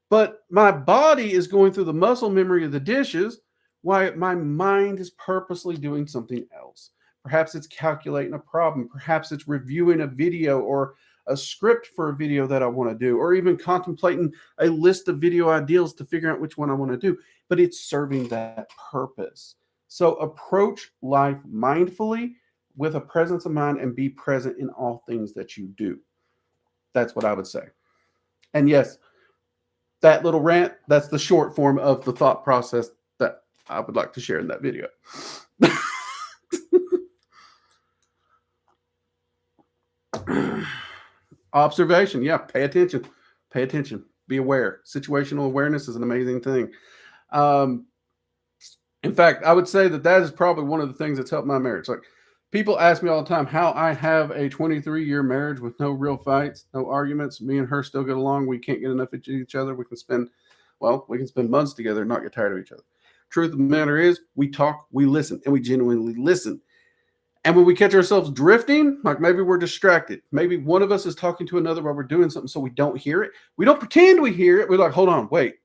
But my body is going through the muscle memory of the dishes while my mind is purposely doing something else. Perhaps it's calculating a problem. Perhaps it's reviewing a video or a script for a video that I want to do, or even contemplating a list of video ideals to figure out which one I want to do. But it's serving that purpose. So approach life mindfully with a presence of mind and be present in all things that you do. That's what I would say. And yes, that little rant, that's the short form of the thought process that I would like to share in that video. Observation. Yeah, pay attention. Pay attention. Be aware. Situational awareness is an amazing thing. In fact, I would say that is probably one of the things that's helped my marriage. Like, people ask me all the time how I have a 23-year marriage with no real fights, no arguments. Me and her still get along. We can't get enough of each other. We can spend Well, we can spend months together and not get tired of each other. Truth of the matter is, we talk, we listen, and we genuinely listen. And when we catch ourselves drifting, like maybe we're distracted, maybe one of us is talking to another while we're doing something so we don't hear it. We don't pretend we hear it. We're like, hold on, wait.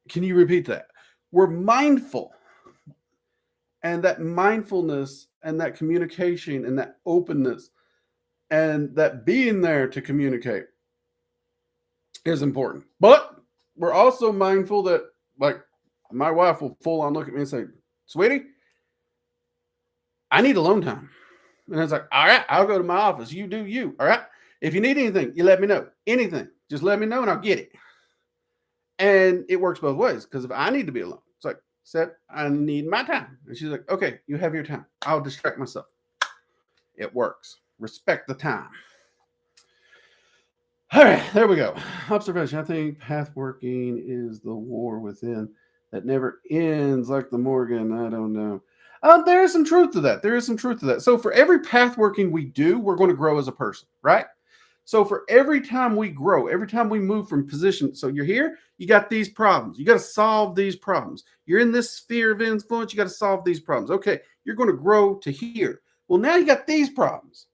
Can you repeat that? We're mindful. And that mindfulness and that communication and that openness and that being there to communicate is important. But we're also mindful that, like, my wife will full on look at me and say, sweetie, I need alone time. And it's like, all right, I'll go to my office. You do you. All right. If you need anything, you let me know. Anything. Just let me know and I'll get it. And it works both ways. Because if I need to be alone, it's like, Seth, I need my time. And she's like, okay, you have your time. I'll distract myself. It works. Respect the time. All right, there we go. Observation. I think path working is the war within that never ends, like the Morgan. I don't know. There is some truth to that. There is some truth to that. So for every path working we do, we're going to grow as a person, right? So for every time we grow, every time we move from position, so you're here, you got these problems. You got to solve these problems. You're in this sphere of influence. You got to solve these problems. Okay, you're going to grow to here. Well, now you got these problems.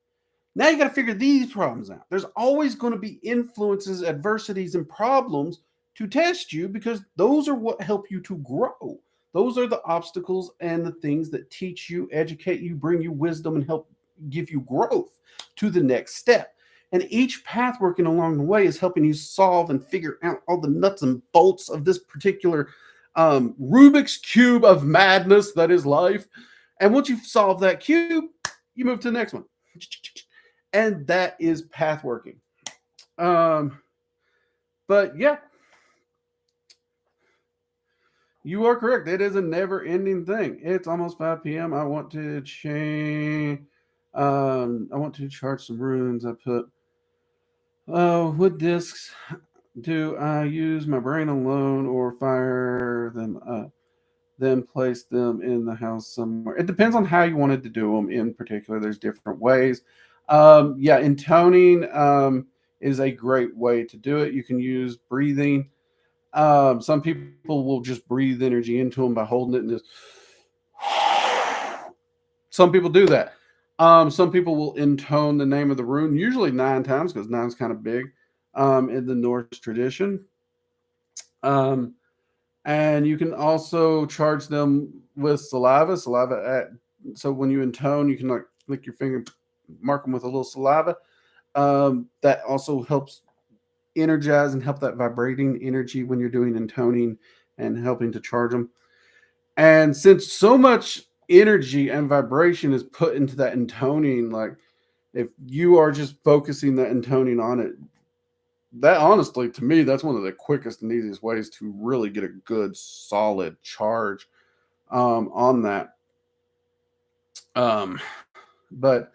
Now you got to figure these problems out. There's always going to be influences, adversities, and problems to test you because those are what help you to grow. Those are the obstacles and the things that teach you, educate you, bring you wisdom, and help give you growth to the next step. And each path working along the way is helping you solve and figure out all the nuts and bolts of this particular Rubik's Cube of madness that is life. And once you've solved that cube, you move to the next one. And that is path working. But yeah, you are correct. It is a never-ending thing. It's almost 5 p.m. I want to change. I want to charge some runes. I put. Wood discs. Do I use my brain alone or fire them up? Then place them in the house somewhere. It depends on how you wanted to do them. In particular, there's different ways. Yeah, intoning is a great way to do it. You can use breathing. Some people will just breathe energy into them by holding it and just. Some people do that. Some people will intone the name of the rune, usually 9 times because 9 is kind of big in the Norse tradition. And you can also charge them with saliva. So when you intone, you can like lick your finger, mark them with a little saliva. That also helps energize and help that vibrating energy when you're doing intoning and helping to charge them. And since so much energy and vibration is put into that intoning, like if you are just focusing that intoning on it, that honestly, to me, that's one of the quickest and easiest ways to really get a good, solid charge on that. But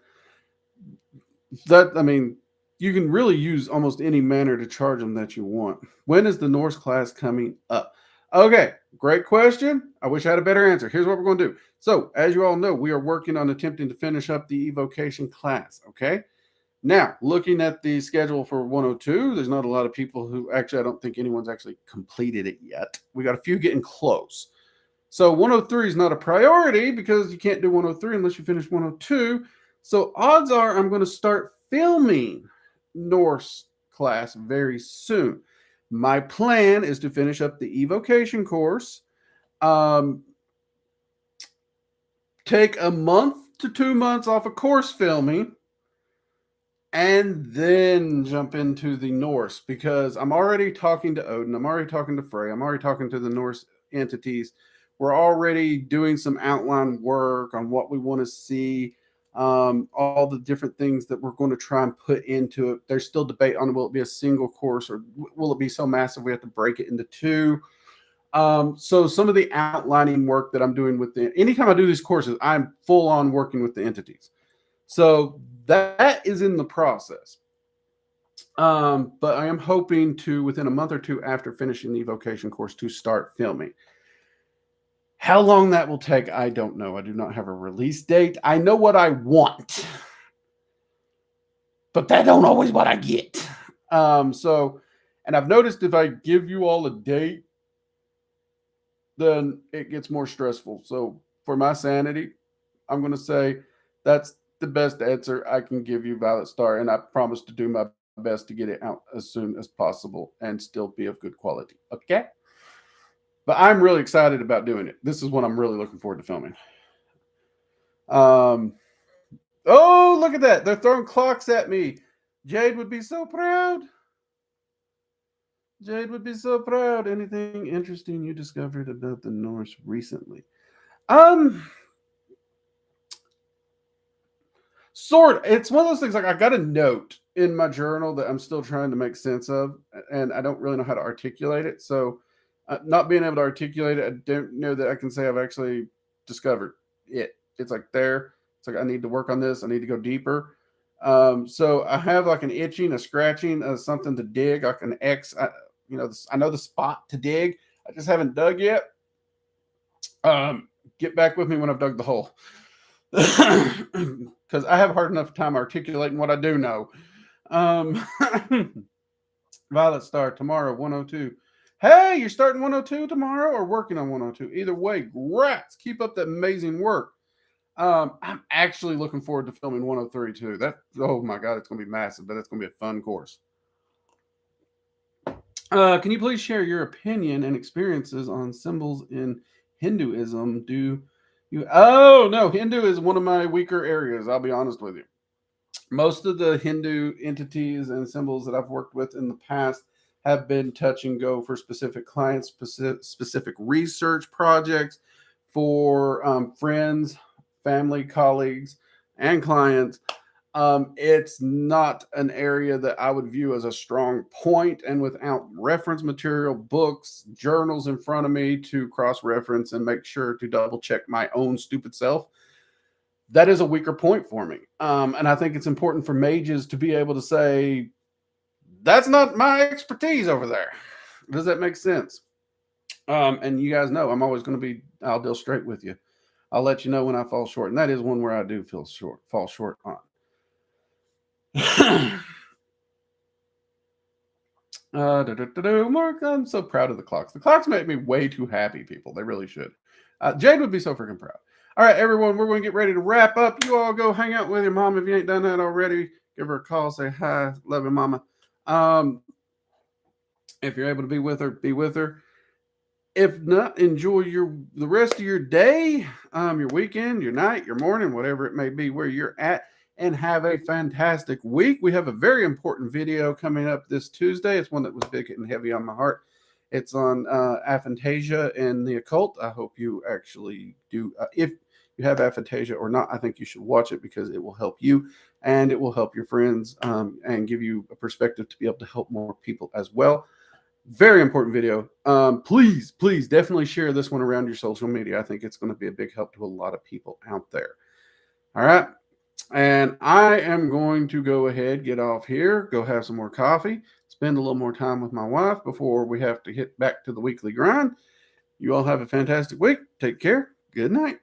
that, I mean, you can really use almost any manner to charge them that you want. When is the Norse class coming up? Okay, great question. I wish I had a better answer. Here's what we're going to do. So, as you all know, we are working on attempting to finish up the evocation class, okay? Now, looking at the schedule for 102, there's not a lot of people who actually, I don't think anyone's actually completed it yet. We got a few getting close. So 103 is not a priority because you can't do 103 unless you finish 102. So odds are I'm going to start filming Norse class very soon. My plan is to finish up the evocation course, take a month to 2 months off of course filming, and then jump into the Norse because I'm already talking to Odin. I'm already talking to Frey. I'm already talking to the Norse entities. We're already doing some outline work on what we want to see, all the different things that we're going to try and put into it. There's still debate on will it be a single course or will it be so massive we have to break it into 2. So some of the outlining work that I'm doing with anytime I do these courses, I'm full on working with the entities. So that is in the process. But I am hoping to, within a month or 2 after finishing the evocation course, to start filming. How long that will take, I don't know. I do not have a release date. I know what I want, but that don't always what I get. And And I've noticed if I give you all a date, then it gets more stressful. So for my sanity, I'm going to say that's the best answer I can give you, Violet Star. And I promise to do my best to get it out as soon as possible and still be of good quality. Okay? But I'm really excited about doing it. This is what I'm really looking forward to filming. Oh, look at that. They're throwing clocks at me. Jade would be so proud. Jade would be so proud. Anything interesting you discovered about the Norse recently? Sort. It's one of those things, like I got a note in my journal that I'm still trying to make sense of, and I don't really know how to articulate it. So, not being able to articulate it, I don't know that I can say I've actually discovered it. It's like there. It's like I need to work on this. I need to go deeper. So I have like an itching, a scratching, something to dig, like an X. I know the spot to dig. I just haven't dug yet. Get back with me when I've dug the hole. Because I have a hard enough time articulating what I do know. Violet Star, tomorrow, 102. Hey, you're starting 102 tomorrow or working on 102? Either way, congrats. Keep up that amazing work. I'm actually looking forward to filming 103 too. Oh my God, it's going to be massive, but it's going to be a fun course. Can you please share your opinion and experiences on symbols in Hinduism? Oh no, Hindu is one of my weaker areas. I'll be honest with you. Most of the Hindu entities and symbols that I've worked with in the past have been touch and go for specific clients, specific research projects for friends, family, colleagues, and clients. It's not an area that I would view as a strong point, and without reference material, books, journals in front of me to cross-reference and make sure to double-check my own stupid self, that is a weaker point for me. And I think it's important for mages to be able to say, that's not my expertise over there. Does that make sense? And you guys know I'm always going to I'll deal straight with you. I'll let you know when I fall short. And that is one where I do fall short on. Mark, I'm so proud of the clocks. The clocks make me way too happy, people. They really should. Jade would be so freaking proud. All right, everyone, we're going to get ready to wrap up. You all go hang out with your mom if you ain't done that already. Give her a call, say hi, love you, mama. If you're able to be with her, be with her. If not, enjoy the rest of your day, your weekend, your night, your morning, whatever it may be, where you're at, and have a fantastic week. We have a very important video coming up this Tuesday. It's one that was big and heavy on my heart. It's on aphantasia and the occult. I hope you actually do. If you have aphantasia or not, I think you should watch it because it will help you and it will help your friends and give you a perspective to be able to help more people as well. Very important video. Please definitely share this one around your social media. I think it's going to be a big help to a lot of people out there. All right. And I am going to go ahead, get off here, go have some more coffee, spend a little more time with my wife before we have to hit back to the weekly grind. You all have a fantastic week. Take care. Good night.